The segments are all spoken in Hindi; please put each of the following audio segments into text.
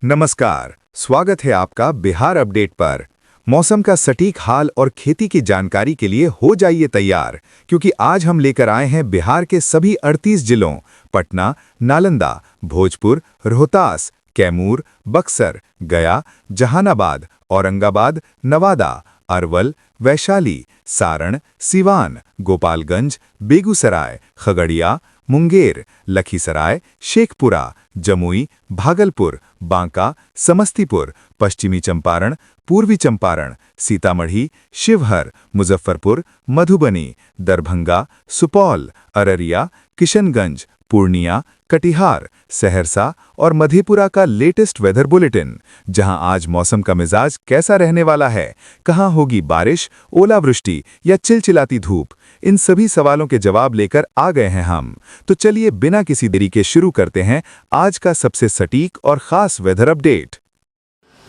नमस्कार, स्वागत है आपका बिहार अपडेट पर। मौसम का सटीक हाल और खेती की जानकारी के लिए हो जाइए तैयार, क्योंकि आज हम लेकर आए हैं बिहार के सभी 38 जिलों पटना, नालंदा, भोजपुर, रोहतास, कैमूर, बक्सर, गया, जहानाबाद, औरंगाबाद, नवादा, अरवल, वैशाली, सारण, सिवान, गोपालगंज, बेगूसराय, खगड़िया, मुंगेर, लखीसराय, शेखपुरा, जमुई, भागलपुर, बांका, समस्तीपुर, पश्चिमी चंपारण, पूर्वी चंपारण, सीतामढ़ी, शिवहर, मुजफ्फरपुर, मधुबनी, दरभंगा, सुपौल, अररिया, किशनगंज, पूर्णिया, कटिहार, सहरसा और मधेपुरा का लेटेस्ट वेदर बुलेटिन, जहां आज मौसम का मिजाज कैसा रहने वाला है, कहां होगी बारिश, ओलावृष्टि या चिलचिलाती धूप, इन सभी सवालों के जवाब लेकर आ गए हैं हम। तो चलिए बिना किसी देरी के शुरू करते हैं आज का सबसे सटीक और खास वेदर अपडेट।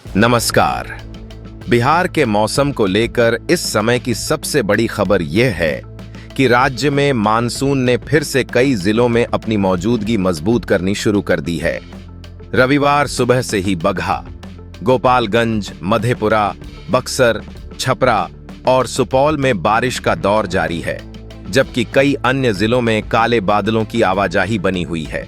नमस्कार। बिहार के मौसम को लेकर इस समय की सबसे बड़ी खबर यह है कि राज्य में मानसून ने फिर से कई जिलों में अपनी मौजूदगी मजबूत करनी शुरू कर दी है। रविवार सुबह से ही बगहा, गोपालगंज, मधेपुरा, बक्सर, छपरा और सुपौल में बारिश का दौर जारी है, जबकि कई अन्य जिलों में काले बादलों की आवाजाही बनी हुई है।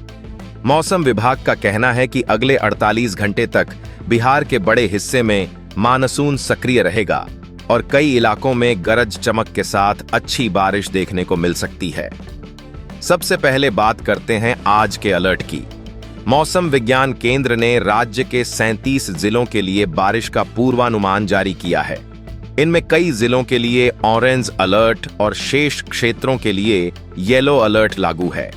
मौसम विभाग का कहना है कि अगले 48 घंटे तक बिहार के बड़े हिस्से में मानसून सक्रिय रहेगा और कई इलाकों में गरज चमक के साथ अच्छी बारिश देखने को मिल सकती है। सबसे पहले बात करते हैं आज के अलर्ट की। मौसम विज्ञान केंद्र ने राज्य के 37 जिलों के लिए बारिश का पूर्वानुमान जारी किया है। इनमें कई जिलों के लिए ऑरेंज अलर्ट और शेष क्षेत्रों के लिए येलो अलर्ट लागू है।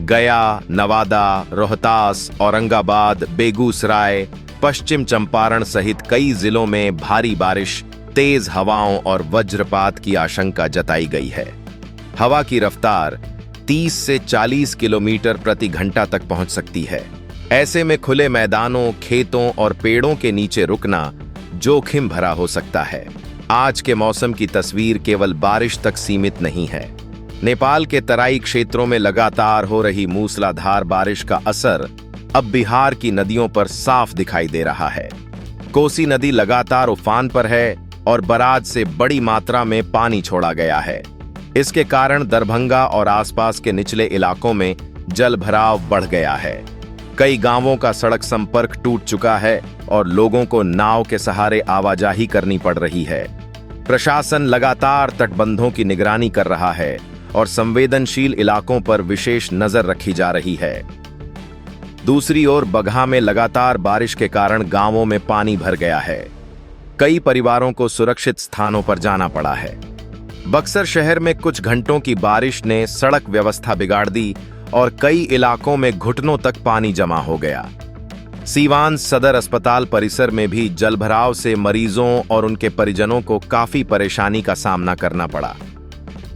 गया, नवादा, रोहतास, औरंगाबाद, बेगूसराय, पश्चिम चंपारण सहित कई जिलों में भारी बारिश, तेज हवाओं और वज्रपात की आशंका जताई गई है। हवा की रफ्तार 30 से 40 किलोमीटर प्रति घंटा तक पहुंच सकती है। ऐसे में खुले मैदानों, खेतों और पेड़ों के नीचे रुकना जोखिम भरा हो सकता है। आज के मौसम की तस्वीर केवल बारिश तक सीमित नहीं है। नेपाल के तराई क्षेत्रों में लगातार हो रही मूसलाधार बारिश का असर अब बिहार की नदियों पर साफ दिखाई दे रहा है। कोसी नदी लगातार उफान पर है और बराज से बड़ी मात्रा में पानी छोड़ा गया है। इसके कारण दरभंगा और आसपास के निचले इलाकों में जलभराव बढ़ गया है। कई गांवों का सड़क संपर्क टूट चुका है और लोगों को नाव के सहारे आवाजाही करनी पड़ रही है। प्रशासन लगातार तटबंधों की निगरानी कर रहा है और संवेदनशील इलाकों पर विशेष नजर रखी जा रही है। दूसरी ओर बगहा में लगातार बारिश के कारण गांवों में पानी भर गया है। कई परिवारों को सुरक्षित स्थानों पर जाना पड़ा है। बक्सर शहर में कुछ घंटों की बारिश ने सड़क व्यवस्था बिगाड़ दी और कई इलाकों में घुटनों तक पानी जमा हो गया। सीवान सदर अस्पताल परिसर में भी जलभराव से मरीजों और उनके परिजनों को काफी परेशानी का सामना करना पड़ा।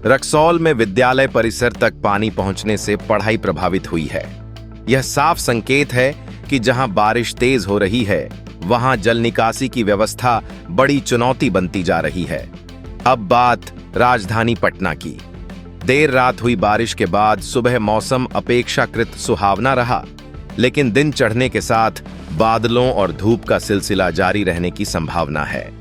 रक्सौल में विद्यालय परिसर तक पानी पहुंचने से पढ़ाई प्रभावित हुई है। यह साफ संकेत है कि जहां बारिश तेज हो रही है, वहां जल निकासी की व्यवस्था बड़ी चुनौती बनती जा रही है। अब बात राजधानी पटना की। देर रात हुई बारिश के बाद सुबह मौसम अपेक्षाकृत सुहावना रहा, लेकिन दिन चढ़ने के साथ बादलों और धूप का सिलसिला जारी रहने की संभावना है।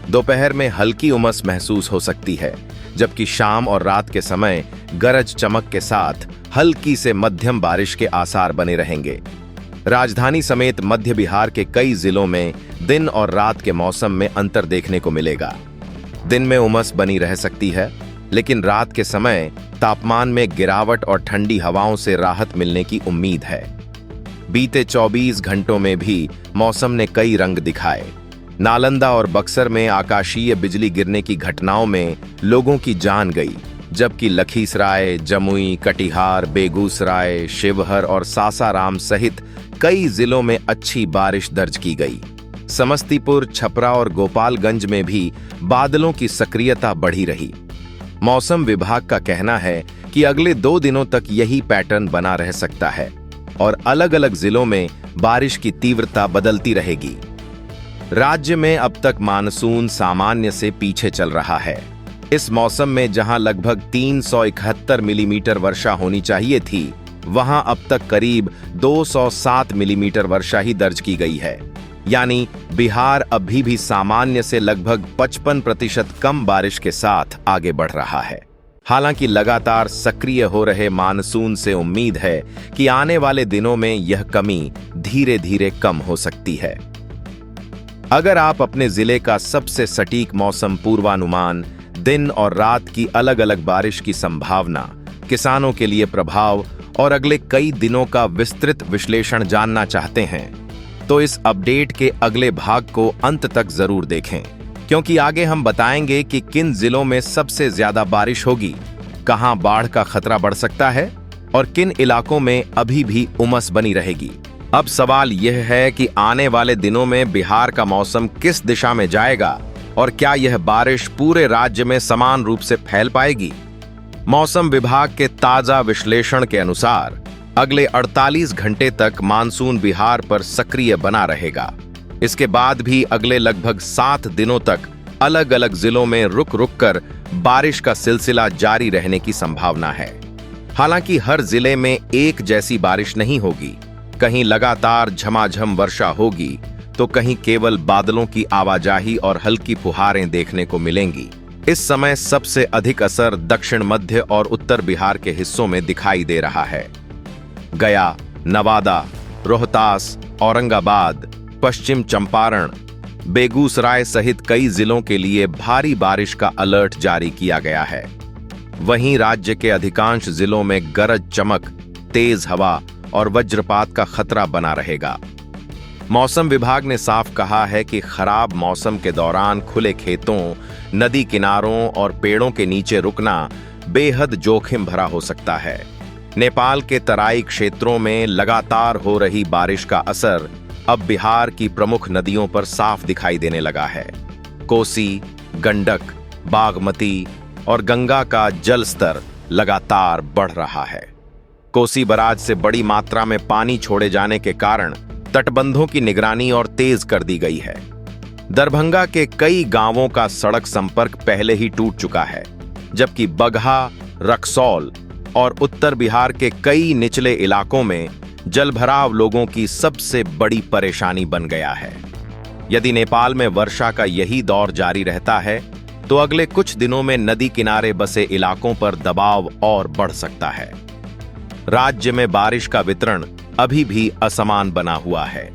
दोपहर में हल्की उमस महसूस हो सकती है, जबकि शाम और रात के समय गरज चमक के साथ हल्की से मध्यम बारिश के आसार बने रहेंगे। राजधानी समेत मध्य बिहार के कई जिलों में दिन और रात के मौसम में अंतर देखने को मिलेगा। दिन में उमस बनी रह सकती है, लेकिन रात के समय तापमान में गिरावट और ठंडी हवाओं से राहत मिलने की उम्मीद है। बीते 24 घंटों में भी मौसम ने कई रंग दिखाए। नालंदा और बक्सर में आकाशीय बिजली गिरने की घटनाओं में लोगों की जान गई, जबकि लखीसराय, जमुई, कटिहार, बेगूसराय, शिवहर और सासाराम सहित कई जिलों में अच्छी बारिश दर्ज की गई। समस्तीपुर, छपरा और गोपालगंज में भी बादलों की सक्रियता बढ़ी रही। मौसम विभाग का कहना है कि अगले 2 दिनों तक यही पैटर्न बना रह सकता है और अलग-अलग जिलों में बारिश की तीव्रता बदलती रहेगी। राज्य में अब तक मानसून सामान्य से पीछे चल रहा है। इस मौसम में जहां लगभग 371 मिलीमीटर वर्षा होनी चाहिए थी, वहां अब तक करीब 207 मिलीमीटर वर्षा ही दर्ज की गई है। यानी बिहार अभी भी सामान्य से लगभग 55% कम बारिश के साथ आगे बढ़ रहा है। हालांकि लगातार सक्रिय हो रहे मानसून से उम्मीद है कि आने वाले दिनों में यह कमी धीरे धीरे कम हो सकती है। अगर आप अपने जिले का सबसे सटीक मौसम पूर्वानुमान, दिन और रात की अलग अलग बारिश की संभावना, किसानों के लिए प्रभाव और अगले कई दिनों का विस्तृत विश्लेषण जानना चाहते हैं, तो इस अपडेट के अगले भाग को अंत तक जरूर देखें, क्योंकि आगे हम बताएंगे कि किन जिलों में सबसे ज्यादा बारिश होगी, कहां बाढ़ का खतरा बढ़ सकता है और किन इलाकों में अभी भी उमस बनी रहेगी। अब सवाल यह है कि आने वाले दिनों में बिहार का मौसम किस दिशा में जाएगा और क्या यह बारिश पूरे राज्य में समान रूप से फैल पाएगी। मौसम विभाग के ताजा विश्लेषण के अनुसार अगले 48 घंटे तक मानसून बिहार पर सक्रिय बना रहेगा। इसके बाद भी अगले लगभग 7 दिनों तक अलग अलग जिलों में रुक रुक कर बारिश का सिलसिला जारी रहने की संभावना है। हालांकि हर जिले में एक जैसी बारिश नहीं होगी, कहीं लगातार झमाझम वर्षा होगी तो कहीं केवल बादलों की आवाजाही और हल्की फुहारें देखने को मिलेंगी। इस समय सबसे अधिक असर दक्षिण मध्य और उत्तर बिहार के हिस्सों में दिखाई दे रहा है। गया, नवादा, रोहतास, औरंगाबाद, पश्चिम चंपारण, बेगूसराय सहित कई जिलों के लिए भारी बारिश का अलर्ट जारी किया गया है। वहीं राज्य के अधिकांश जिलों में गरज चमक, तेज हवा और वज्रपात का खतरा बना रहेगा। मौसम विभाग ने साफ कहा है कि खराब मौसम के दौरान खुले खेतों, नदी किनारों और पेड़ों के नीचे रुकना बेहद जोखिम भरा हो सकता है। नेपाल के तराई क्षेत्रों में लगातार हो रही बारिश का असर अब बिहार की प्रमुख नदियों पर साफ दिखाई देने लगा है। कोसी, गंडक, बागमती और गंगा का जल स्तर लगातार बढ़ रहा है। कोसी बराज से बड़ी मात्रा में पानी छोड़े जाने के कारण तटबंधों की निगरानी और तेज कर दी गई है। दरभंगा के कई गांवों का सड़क संपर्क पहले ही टूट चुका है, जबकि बगहा, रक्सौल और उत्तर बिहार के कई निचले इलाकों में जलभराव लोगों की सबसे बड़ी परेशानी बन गया है। यदि नेपाल में वर्षा का यही दौर जारी रहता है तो अगले कुछ दिनों में नदी किनारे बसे इलाकों पर दबाव और बढ़ सकता है। राज्य में बारिश का वितरण अभी भी असमान बना हुआ है।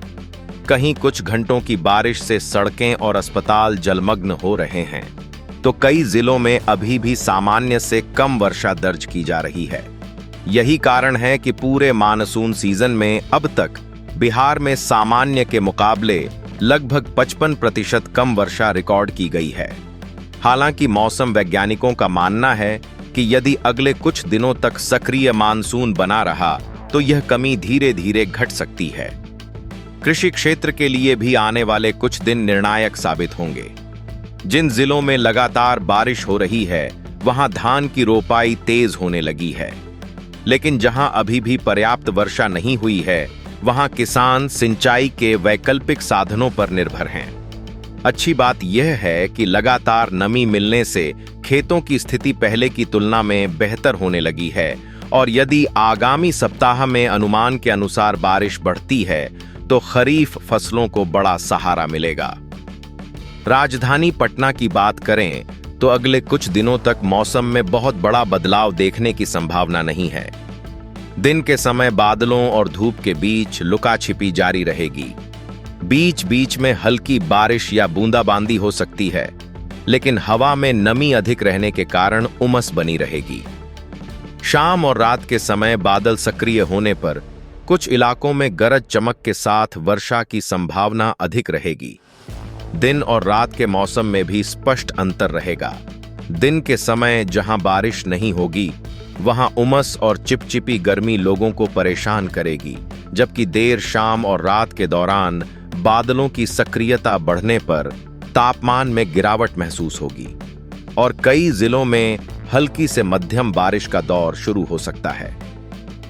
कहीं कुछ घंटों की बारिश से सड़कें और अस्पताल जलमग्न हो रहे हैं, तो कई जिलों में अभी भी सामान्य से कम वर्षा दर्ज की जा रही है। यही कारण है कि पूरे मानसून सीजन में अब तक बिहार में सामान्य के मुकाबले लगभग 55% कम वर्षा रिकॉर्ड की गई है। हालांकि मौसम वैज्ञानिकों का मानना है कि यदि अगले कुछ दिनों तक सक्रिय मानसून बना रहा तो यह कमी धीरे धीरे घट सकती है। कृषि क्षेत्र के लिए भी आने वाले कुछ दिन निर्णायक साबित होंगे। जिन जिलों में लगातार बारिश हो रही है वहां धान की रोपाई तेज होने लगी है, लेकिन जहां अभी भी पर्याप्त वर्षा नहीं हुई है वहां किसान सिंचाई के वैकल्पिक साधनों पर निर्भर हैं। अच्छी बात यह है कि लगातार नमी मिलने से खेतों की स्थिति पहले की तुलना में बेहतर होने लगी है और यदि आगामी सप्ताह में अनुमान के अनुसार बारिश बढ़ती है तो खरीफ फसलों को बड़ा सहारा मिलेगा। राजधानी पटना की बात करें तो अगले कुछ दिनों तक मौसम में बहुत बड़ा बदलाव देखने की संभावना नहीं है। दिन के समय बादलों और धूप के बीच लुका छिपी जारी रहेगी। बीच बीच में हल्की बारिश या बूंदाबांदी हो सकती है, लेकिन हवा में नमी अधिक रहने के कारण उमस बनी रहेगी। शाम और रात के समय बादल सक्रिय होने पर कुछ इलाकों में गरज चमक के साथ वर्षा की संभावना अधिक रहेगी। दिन और रात के मौसम में भी स्पष्ट अंतर रहेगा। दिन के समय जहां बारिश नहीं होगी वहां उमस और चिपचिपी गर्मी लोगों को परेशान करेगी, जबकि देर शाम और रात के दौरान बादलों की सक्रियता बढ़ने पर तापमान में गिरावट महसूस होगी और कई जिलों में हल्की से मध्यम बारिश का दौर शुरू हो सकता है।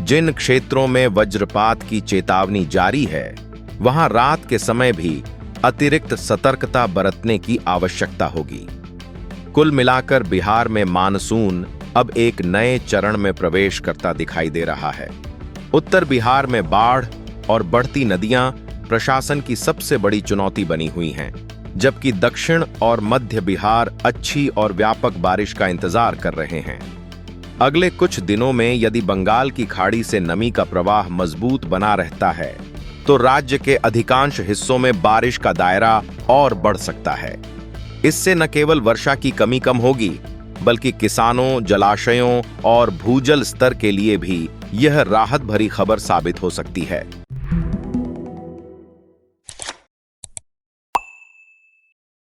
जिन क्षेत्रों में वज्रपात की चेतावनी जारी है वहां रात के समय भी अतिरिक्त सतर्कता बरतने की आवश्यकता होगी। कुल मिलाकर बिहार में मानसून अब एक नए चरण में प्रवेश करता दिखाई दे रहा है। उत्तर बिहार में बाढ़ और बढ़ती नदियां प्रशासन की सबसे बड़ी चुनौती बनी हुई हैं, जबकि दक्षिण और मध्य बिहार अच्छी और व्यापक बारिश का इंतजार कर रहे हैं। अगले कुछ दिनों में यदि बंगाल की खाड़ी से नमी का प्रवाह मजबूत बना रहता है तो राज्य के अधिकांश हिस्सों में बारिश का दायरा और बढ़ सकता है। इससे न केवल वर्षा की कमी कम होगी, बल्कि किसानों, जलाशयों और भूजल स्तर के लिए भी यह राहत भरी खबर साबित हो सकती है।